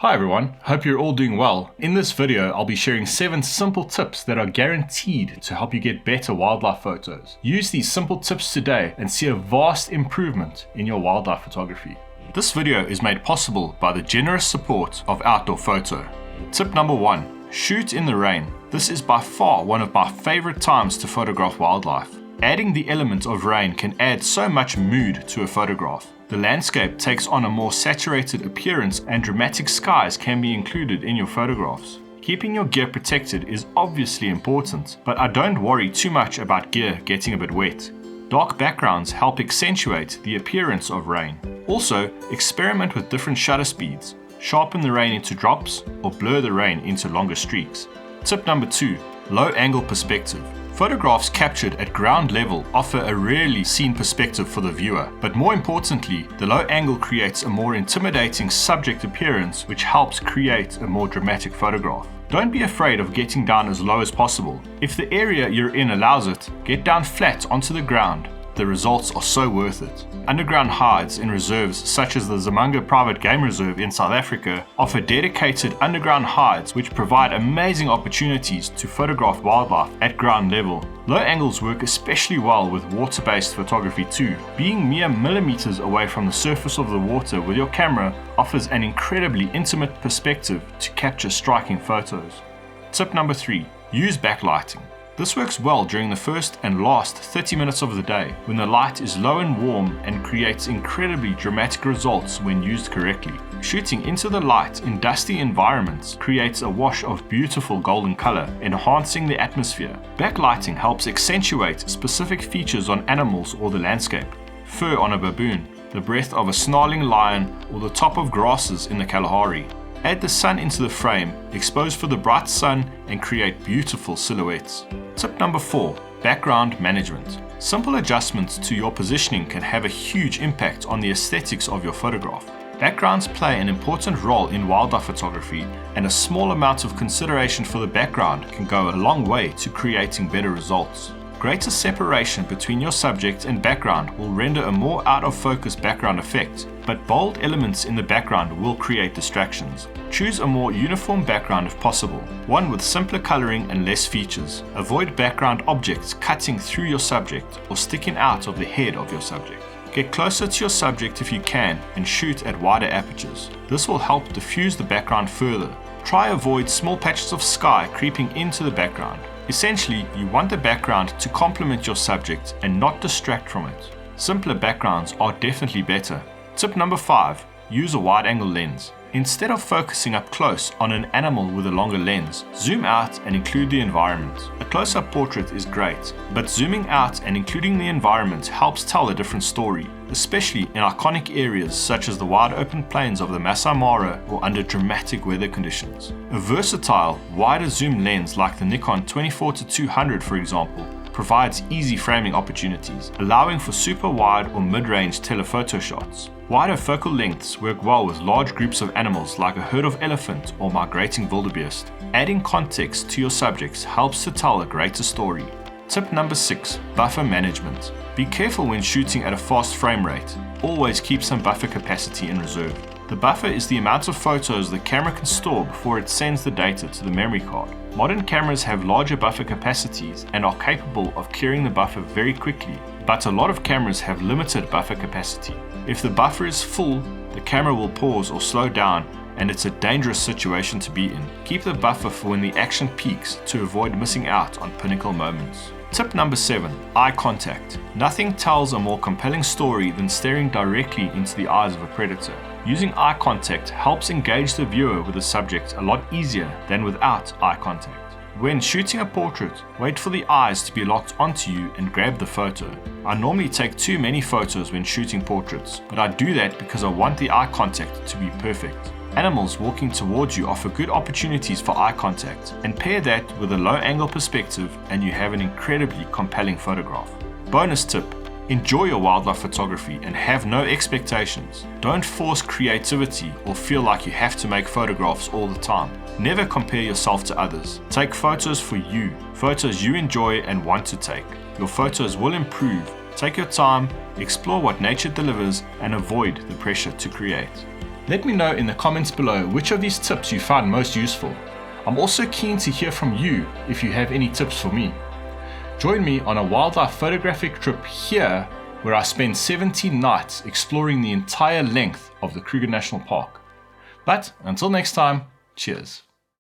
Hi everyone, hope you're all doing well. In this video, I'll be sharing 7 simple tips that are guaranteed to help you get better wildlife photos. Use these simple tips today and see a vast improvement in your wildlife photography. This video is made possible by the generous support of Outdoor Photo. Tip number 1, shoot in the rain. This is by far one of my favorite times to photograph wildlife. Adding the element of rain can add so much mood to a photograph. The landscape takes on a more saturated appearance and dramatic skies can be included in your photographs. Keeping your gear protected is obviously important, but I don't worry too much about gear getting a bit wet. Dark backgrounds help accentuate the appearance of rain. Also, experiment with different shutter speeds. Sharpen the rain into drops or blur the rain into longer streaks. Tip number 2, low angle perspective. Photographs captured at ground level offer a rarely seen perspective for the viewer, but more importantly, the low angle creates a more intimidating subject appearance which helps create a more dramatic photograph. Don't be afraid of getting down as low as possible. If the area you're in allows it, get down flat onto the ground. The results are so worth it. Underground hides in reserves such as the Zamanga Private Game Reserve in South Africa offer dedicated underground hides which provide amazing opportunities to photograph wildlife at ground level. Low angles work especially well with water-based photography too. Being mere millimeters away from the surface of the water with your camera offers an incredibly intimate perspective to capture striking photos. Tip number 3, use backlighting. This works well during the first and last 30 minutes of the day when the light is low and warm and creates incredibly dramatic results when used correctly. Shooting into the light in dusty environments creates a wash of beautiful golden color, enhancing the atmosphere. Backlighting helps accentuate specific features on animals or the landscape. Fur on a baboon, the breath of a snarling lion, or the top of grasses in the Kalahari. Add the sun into the frame, expose for the bright sun, and create beautiful silhouettes. Tip number 4, background management. Simple adjustments to your positioning can have a huge impact on the aesthetics of your photograph. Backgrounds play an important role in wildlife photography, and a small amount of consideration for the background can go a long way to creating better results. Greater separation between your subject and background will render a more out-of-focus background effect, but bold elements in the background will create distractions. Choose a more uniform background if possible, one with simpler coloring and less features. Avoid background objects cutting through your subject or sticking out of the head of your subject. Get closer to your subject if you can and shoot at wider apertures. This will help diffuse the background further. Try avoid small patches of sky creeping into the background. Essentially, you want the background to complement your subject and not distract from it. Simpler backgrounds are definitely better. Tip number 5, use a wide-angle lens. Instead of focusing up close on an animal with a longer lens, zoom out and include the environment. A close-up portrait is great, but zooming out and including the environment helps tell a different story, especially in iconic areas such as the wide open plains of the Masai Mara or under dramatic weather conditions. A versatile, wider zoom lens like the Nikon 24-200 for example, provides easy framing opportunities, allowing for super wide or mid-range telephoto shots. Wider focal lengths work well with large groups of animals like a herd of elephant or migrating wildebeest. Adding context to your subjects helps to tell a greater story. Tip number 6, buffer management. Be careful when shooting at a fast frame rate. Always keep some buffer capacity in reserve. The buffer is the amount of photos the camera can store before it sends the data to the memory card. Modern cameras have larger buffer capacities and are capable of clearing the buffer very quickly, but a lot of cameras have limited buffer capacity. If the buffer is full, the camera will pause or slow down, and it's a dangerous situation to be in. Keep the buffer for when the action peaks to avoid missing out on pinnacle moments. Tip number 7, eye contact. Nothing tells a more compelling story than staring directly into the eyes of a predator. Using eye contact helps engage the viewer with the subject a lot easier than without eye contact. When shooting a portrait, wait for the eyes to be locked onto you and grab the photo. I normally take too many photos when shooting portraits, but I do that because I want the eye contact to be perfect. Animals walking towards you offer good opportunities for eye contact, and pair that with a low angle perspective and you have an incredibly compelling photograph. Bonus tip, enjoy your wildlife photography and have no expectations. Don't force creativity or feel like you have to make photographs all the time. Never compare yourself to others. Take photos for you, photos you enjoy and want to take. Your photos will improve. Take your time, explore what nature delivers, and avoid the pressure to create. Let me know in the comments below which of these tips you found most useful. I'm also keen to hear from you if you have any tips for me. Join me on a wildlife photographic trip here where I spend 17 nights exploring the entire length of the Kruger National Park. But until next time, cheers.